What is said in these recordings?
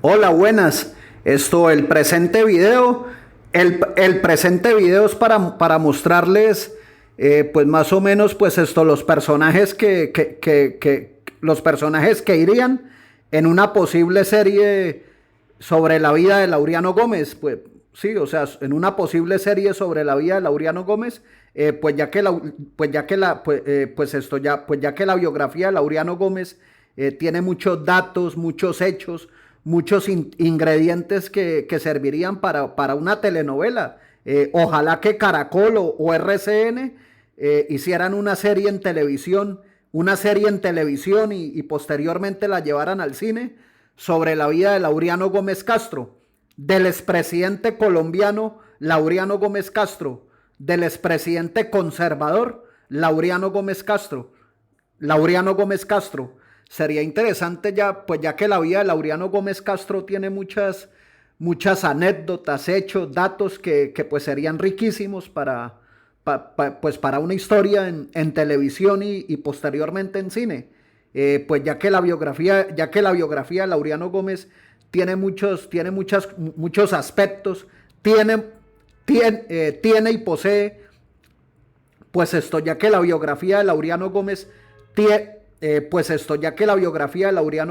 Hola, buenas. El presente video, el presente video es para mostrarles, pues más o menos, pues los personajes los personajes que irían en una posible serie sobre la vida de Laureano Gómez. Pues sí, o sea, en una posible serie sobre la vida de Laureano Gómez, pues ya que la biografía de Laureano Gómez tiene muchos datos, muchos hechos, muchos ingredientes que servirían para una telenovela. Ojalá que Caracol o RCN hicieran una serie en televisión y posteriormente la llevaran al cine sobre la vida de Laureano Gómez Castro, del expresidente colombiano Laureano Gómez Castro, del expresidente conservador Laureano Gómez Castro. Laureano Gómez Castro. Sería interesante pues ya que la vida de Laureano Gómez Castro tiene muchas anécdotas, hechos, datos que pues serían riquísimos pues para una historia en televisión y posteriormente en cine. Pues ya que la biografía de Laureano Gómez muchos aspectos, tiene y posee, ya que la biografía de Laureano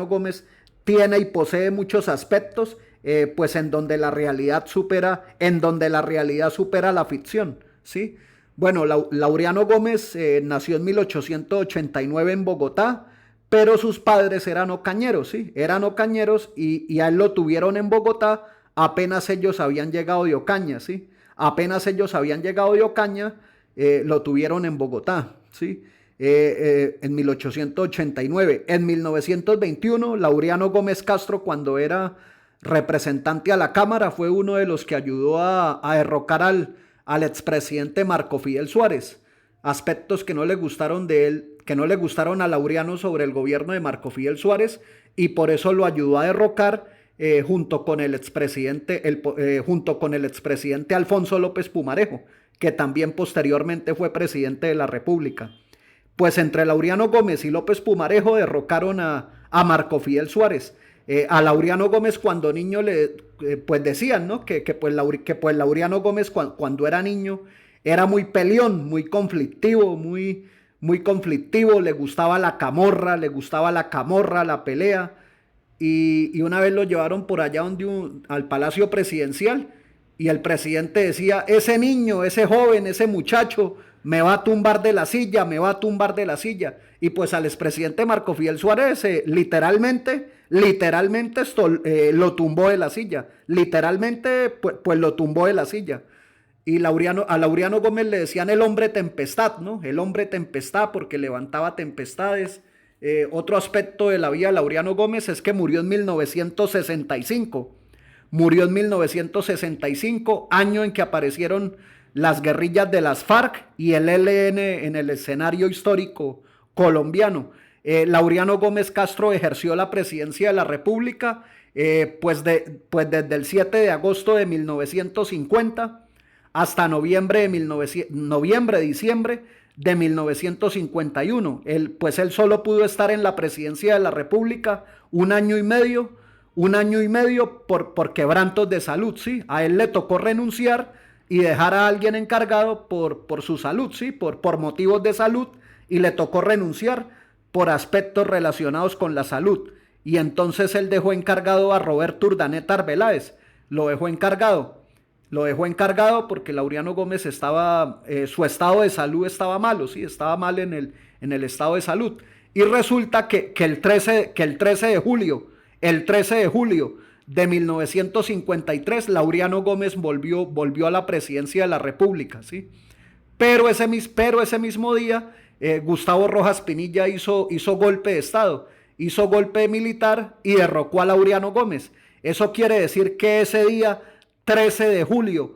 Gómez tiene y posee muchos aspectos, pues en donde la realidad supera la ficción, ¿sí? Bueno, Laureano Gómez nació en 1889 en Bogotá, pero sus padres eran ocañeros, ¿sí? Eran ocañeros y a él lo tuvieron en Bogotá apenas ellos habían llegado de Ocaña, ¿sí? Apenas ellos habían llegado de Ocaña, lo tuvieron en Bogotá, ¿sí? En 1889. En 1921, Laureano Gómez Castro, cuando era representante a la Cámara, fue uno de los que ayudó a derrocar al expresidente Marco Fidel Suárez. Aspectos que no le gustaron de él, que no le gustaron a Laureano sobre el gobierno de Marco Fidel Suárez, y por eso lo ayudó a derrocar junto con el expresidente Alfonso López Pumarejo, que también posteriormente fue presidente de la República. Pues entre Laureano Gómez y López Pumarejo derrocaron a Marco Fidel Suárez. A Laureano Gómez cuando niño pues decían, ¿no? Pues Laureano Gómez cuando era niño era muy peleón, muy conflictivo, muy conflictivo, le gustaba la camorra, la pelea. Y una vez lo llevaron por allá al Palacio Presidencial y el presidente decía, ese niño, ese joven, ese muchacho me va a tumbar de la silla, me va a tumbar de la silla. Y pues al expresidente Marco Fidel Suárez literalmente lo tumbó de la silla. Literalmente pues lo tumbó de la silla. Y a Laureano Gómez le decían el hombre tempestad, ¿no? El hombre tempestad porque levantaba tempestades. Otro aspecto de la vida de Laureano Gómez es que murió en 1965. Murió en 1965, año en que aparecieron las guerrillas de las FARC y el ELN en el escenario histórico colombiano. Laureano Gómez Castro ejerció la presidencia de la República pues desde el 7 de agosto de 1950 hasta diciembre de 1951. Él solo pudo estar en la presidencia de la República un año y medio por quebrantos de salud, ¿sí? A él le tocó renunciar y dejar a alguien encargado por su salud, ¿sí? Por motivos de salud, y le tocó renunciar por aspectos relacionados con la salud. Y entonces él dejó encargado a Roberto Urdaneta Arbeláez, lo dejó encargado porque Laureano Gómez su estado de salud estaba malo, ¿sí? Estaba mal en el estado de salud. Y resulta que el 13 de julio de 1953, Laureano Gómez volvió a la presidencia de la República, ¿sí? Pero ese mismo día, Gustavo Rojas Pinilla hizo golpe de Estado, hizo golpe militar y derrocó a Laureano Gómez. Eso quiere decir que ese día, 13 de julio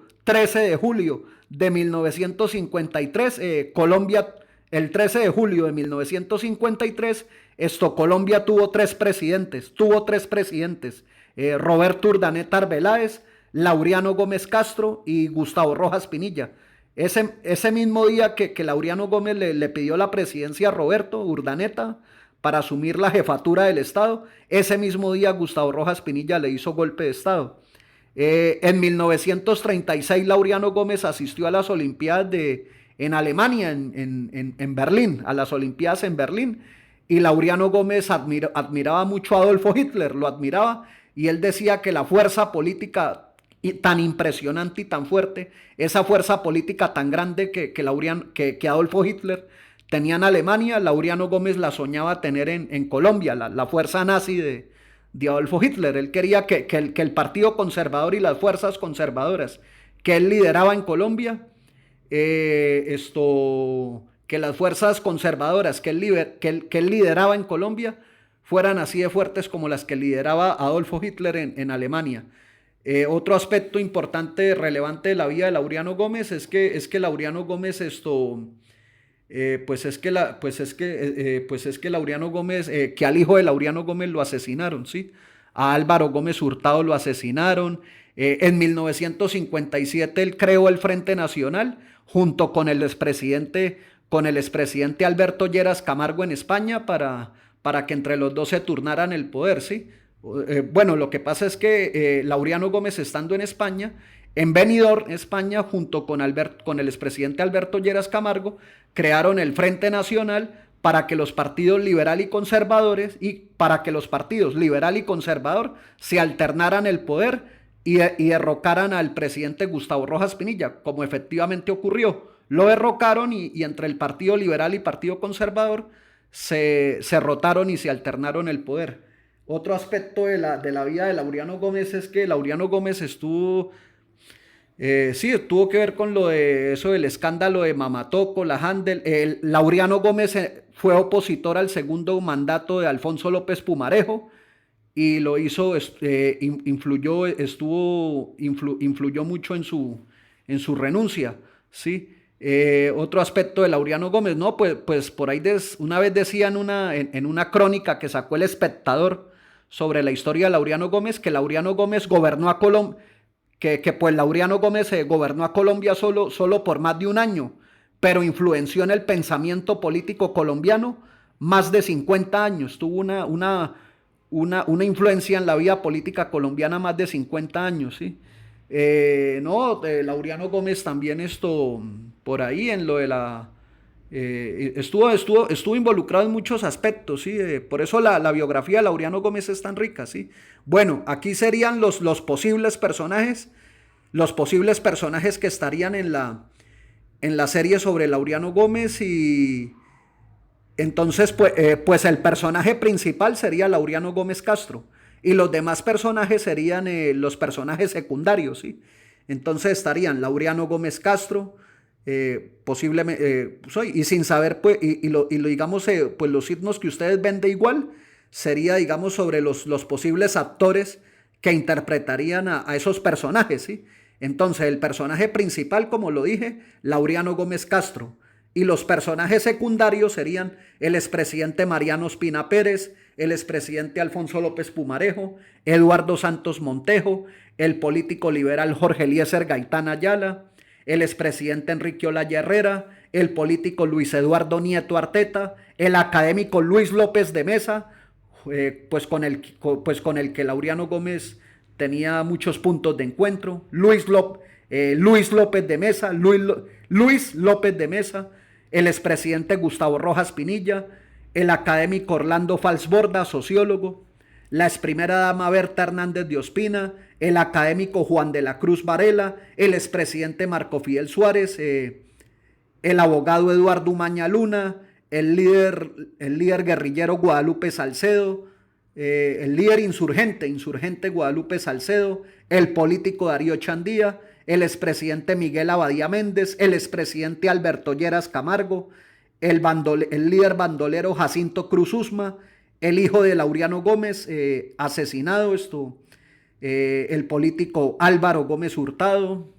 de 1953, el 13 de julio de 1953, Colombia tuvo tres presidentes, Roberto Urdaneta Arbeláez, Laureano Gómez Castro y Gustavo Rojas Pinilla. Ese mismo día que Laureano Gómez le pidió la presidencia a Roberto Urdaneta, para asumir la jefatura del Estado. Ese mismo día Gustavo Rojas Pinilla le hizo golpe de Estado. En 1936 Laureano Gómez asistió a las Olimpiadas en Alemania, en Berlín, a las Olimpiadas en Berlín, y Laureano Gómez admiraba mucho a Adolfo Hitler, lo admiraba, y él decía que la fuerza política tan impresionante y tan fuerte, esa fuerza política tan grande que Adolfo Hitler tenía en Alemania, Laureano Gómez la soñaba tener en Colombia, la fuerza nazi de Adolfo Hitler. Él quería que el Partido Conservador y las fuerzas conservadoras que él lideraba en Colombia, que las fuerzas conservadoras que él lideraba en Colombia fueran así de fuertes como las que lideraba Adolfo Hitler en Alemania. Otro aspecto importante, relevante de la vida de Laureano Gómez es que Laureano Gómez Laureano Gómez, que al hijo de Laureano Gómez lo asesinaron, ¿sí? A Álvaro Gómez Hurtado lo asesinaron. En 1957 él creó el Frente Nacional junto con el expresidente Alberto Lleras Camargo en España para que entre los dos se turnaran el poder, ¿sí? Bueno, lo que pasa es que Laureano Gómez, estando en España, en Benidorm, España, junto con el expresidente Alberto Lleras Camargo, crearon el Frente Nacional para que los partidos liberal y conservadores se alternaran el poder y derrocaran al presidente Gustavo Rojas Pinilla, como efectivamente ocurrió. Lo derrocaron y entre el Partido Liberal y Partido Conservador se rotaron y se alternaron el poder. Otro aspecto de la vida de Laureano Gómez es que Laureano Gómez tuvo que ver con lo de eso del escándalo de Mamatoco, la Handel. Laureano Gómez fue opositor al segundo mandato de Alfonso López Pumarejo y lo hizo, influyó mucho en su renuncia, ¿sí? Otro aspecto de Laureano Gómez, ¿no? Pues por ahí una vez decían en una crónica que sacó El Espectador sobre la historia de Laureano Gómez, que Laureano Gómez gobernó a Colombia, pues Laureano Gómez gobernó a Colombia solo por más de un año, pero influenció en el pensamiento político colombiano más de 50 años, tuvo una influencia en la vida política colombiana más de 50 años, ¿sí? Laureano Gómez también por ahí en lo de estuvo involucrado en muchos aspectos, ¿sí? Por eso la biografía de Laureano Gómez es tan rica, ¿sí? Bueno, aquí serían los posibles personajes que estarían en la serie sobre Laureano Gómez, y entonces pues el personaje principal sería Laureano Gómez Castro y los demás personajes serían los personajes secundarios, ¿sí? Entonces estarían Laureano Gómez Castro, posiblemente, y sin saber, pues, digamos, pues los signos que ustedes ven de igual, sería, digamos, sobre los posibles actores que interpretarían a esos personajes, ¿sí? Entonces, el personaje principal, como lo dije, Laureano Gómez Castro, y los personajes secundarios serían el expresidente Mariano Ospina Pérez, el expresidente Alfonso López Pumarejo, Eduardo Santos Montejo, el político liberal Jorge Eliezer Gaitán Ayala, el expresidente Enrique Olaya Herrera, el político Luis Eduardo Nieto Arteta, el académico Luis López de Mesa, pues con el que Laureano Gómez tenía muchos puntos de encuentro, Luis López de Mesa, el expresidente Gustavo Rojas Pinilla, el académico Orlando Falsborda, sociólogo, la ex primera dama Berta Hernández de Ospina, el académico Juan de la Cruz Varela, el expresidente Marco Fidel Suárez, el abogado Eduardo Umaña Luna, el líder guerrillero Guadalupe Salcedo, el líder insurgente Guadalupe Salcedo, el político Darío Chandía, el expresidente Miguel Abadía Méndez, el expresidente Alberto Lleras Camargo, el líder bandolero Jacinto Cruz Usma, el hijo de Laureano Gómez, asesinado, el político Álvaro Gómez Hurtado.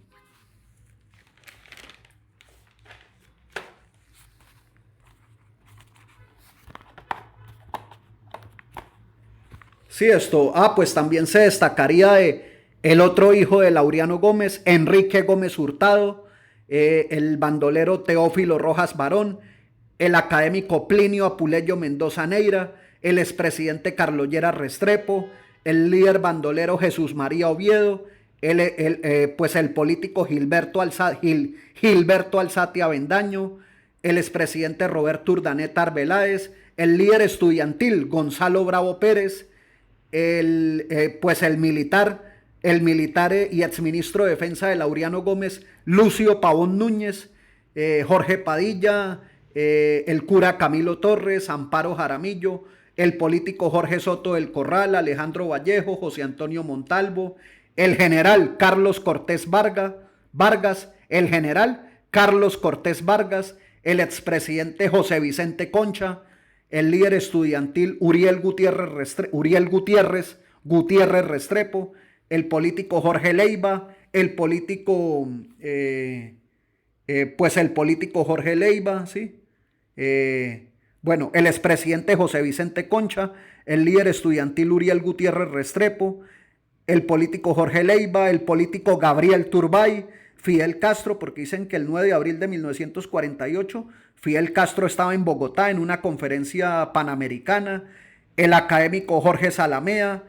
Sí, pues también se destacaría el otro hijo de Laureano Gómez, Enrique Gómez Hurtado, el bandolero Teófilo Rojas Barón, el académico Plinio Apuleyo Mendoza Neira, el expresidente Carlos Lleras Restrepo, el líder bandolero Jesús María Oviedo, pues el político Gilberto Alzate Avendaño, el expresidente Roberto Urdaneta Arbeláez, el líder estudiantil Gonzalo Bravo Pérez, pues el militar y exministro de Defensa de Laureano Gómez, Lucio Pavón Núñez, Jorge Padilla, el cura Camilo Torres, Amparo Jaramillo, el político Jorge Soto del Corral, Alejandro Vallejo, José Antonio Montalvo, el general Carlos Cortés Vargas, el general Carlos Cortés Vargas, el expresidente José Vicente Concha, el líder estudiantil Uriel Gutiérrez Restrepo, el político Jorge Leiva, el político Jorge Leiva, ¿sí? Bueno, el expresidente José Vicente Concha, el líder estudiantil Uriel Gutiérrez Restrepo, el político Jorge Leiva, el político Gabriel Turbay, Fidel Castro, porque dicen que el 9 de abril de 1948 Fidel Castro estaba en Bogotá en una conferencia panamericana, el académico Jorge Salamea,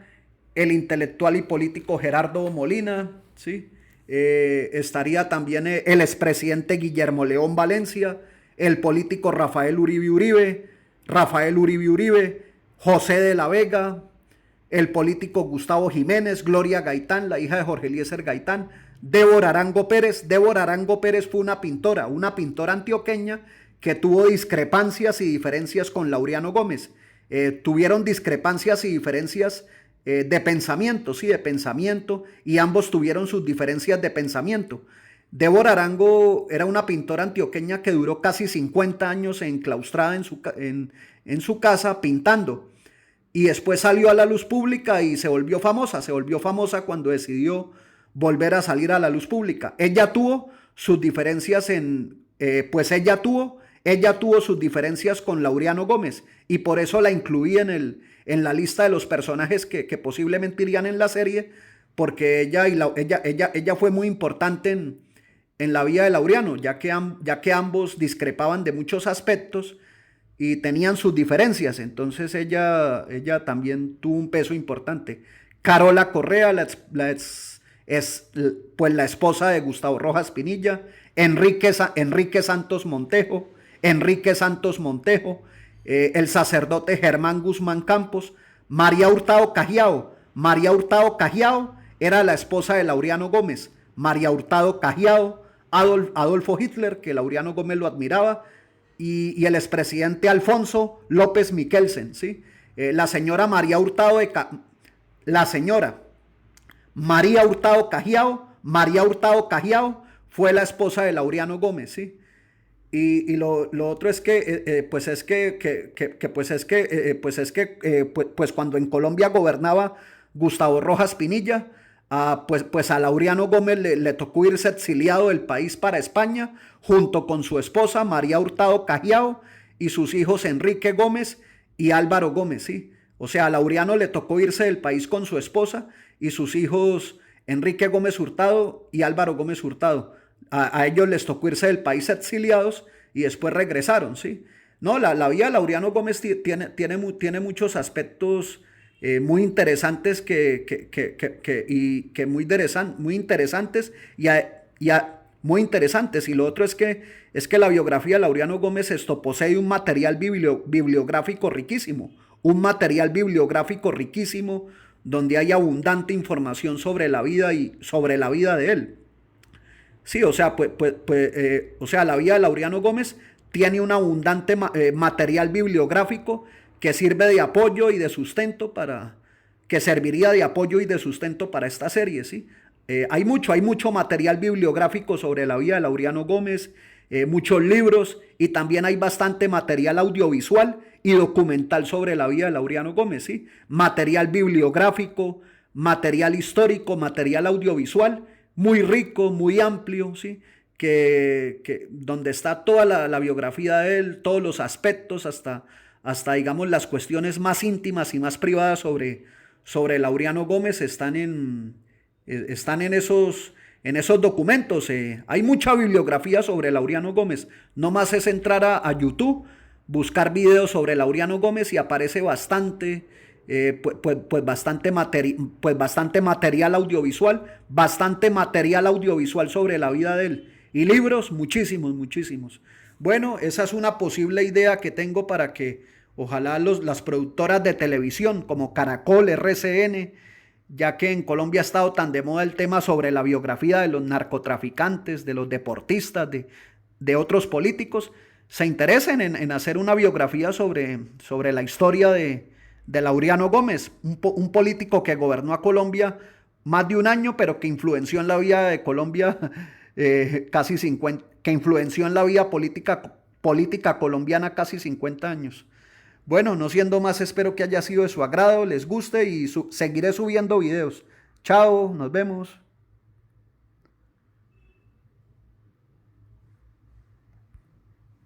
el intelectual y político Gerardo Molina, ¿sí? Estaría también el expresidente Guillermo León Valencia, el político Rafael Uribe Uribe, José de la Vega, el político Gustavo Jiménez, Gloria Gaitán, la hija de Jorge Eliezer Gaitán, Débora Arango Pérez. Débora Arango Pérez fue una pintora antioqueña que tuvo discrepancias y diferencias con Laureano Gómez. Tuvieron discrepancias y diferencias de pensamiento, sí, de pensamiento, y ambos tuvieron sus diferencias de pensamiento. Débora Arango era una pintora antioqueña que duró casi 50 años enclaustrada en su casa pintando, y después salió a la luz pública y se volvió famosa cuando decidió volver a salir a la luz pública. Ella tuvo sus diferencias ella tuvo sus diferencias con Laureano Gómez, y por eso la incluí en la lista de los personajes que posiblemente irían en la serie, porque ella fue muy importante en la vida de Laureano, ya que ambos discrepaban de muchos aspectos y tenían sus diferencias. Entonces ella también tuvo un peso importante. Carola Correa, la esposa de Gustavo Rojas Pinilla, Enrique Santos Montejo, el sacerdote Germán Guzmán Campos, María Hurtado Cajiao. María Hurtado Cajiao era la esposa de Laureano Gómez. María Hurtado Cajiao, Adolfo Hitler, que Laureano Gómez lo admiraba, y el expresidente Alfonso López Miquelsen, ¿sí? La señora María Hurtado Cajiao fue la esposa de Laureano Gómez, ¿sí? Y lo otro es que, pues cuando en Colombia gobernaba Gustavo Rojas Pinilla, pues a Laureano Gómez le tocó irse exiliado del país para España, junto con su esposa María Hurtado Cajiao y sus hijos Enrique Gómez y Álvaro Gómez, ¿sí? O sea, a Laureano le tocó irse del país con su esposa y sus hijos Enrique Gómez Hurtado y Álvaro Gómez Hurtado. A ellos les tocó irse del país exiliados y después regresaron, ¿sí? No, la vida de Laureano Gómez tiene muchos aspectos muy interesantes muy interesantes muy interesantes. Y lo otro es que la biografía de Laureano Gómez posee un material bibliográfico riquísimo, donde hay abundante información sobre la vida de él. Sí, o sea, la vida de Laureano Gómez tiene un abundante material bibliográfico que sirve de apoyo y de sustento serviría de apoyo y de sustento para esta serie, ¿sí? Hay mucho material bibliográfico sobre la vida de Laureano Gómez, muchos libros, y también hay bastante material audiovisual y documental sobre la vida de Laureano Gómez, ¿sí? Material bibliográfico, material histórico, material audiovisual, muy rico, muy amplio, ¿sí? Donde está toda la biografía de él, todos los aspectos, hasta digamos las cuestiones más íntimas y más privadas sobre Laureano Gómez están en esos documentos. Hay mucha bibliografía sobre Laureano Gómez. No más es entrar a YouTube, buscar videos sobre Laureano Gómez y aparece bastante, bastante material audiovisual sobre la vida de él. Y libros, muchísimos, muchísimos. Bueno, esa es una posible idea que tengo para que ojalá las productoras de televisión como Caracol, RCN, ya que en Colombia ha estado tan de moda el tema sobre la biografía de los narcotraficantes, de los deportistas, de otros políticos, se interesen en hacer una biografía sobre la historia de Laureano Gómez, un político que gobernó a Colombia más de un año, pero que influenció en la vida de Colombia casi 50, que influenció en la vida política colombiana casi 50 años. Bueno, no siendo más, espero que haya sido de su agrado, les guste y seguiré subiendo videos. Chao, nos vemos.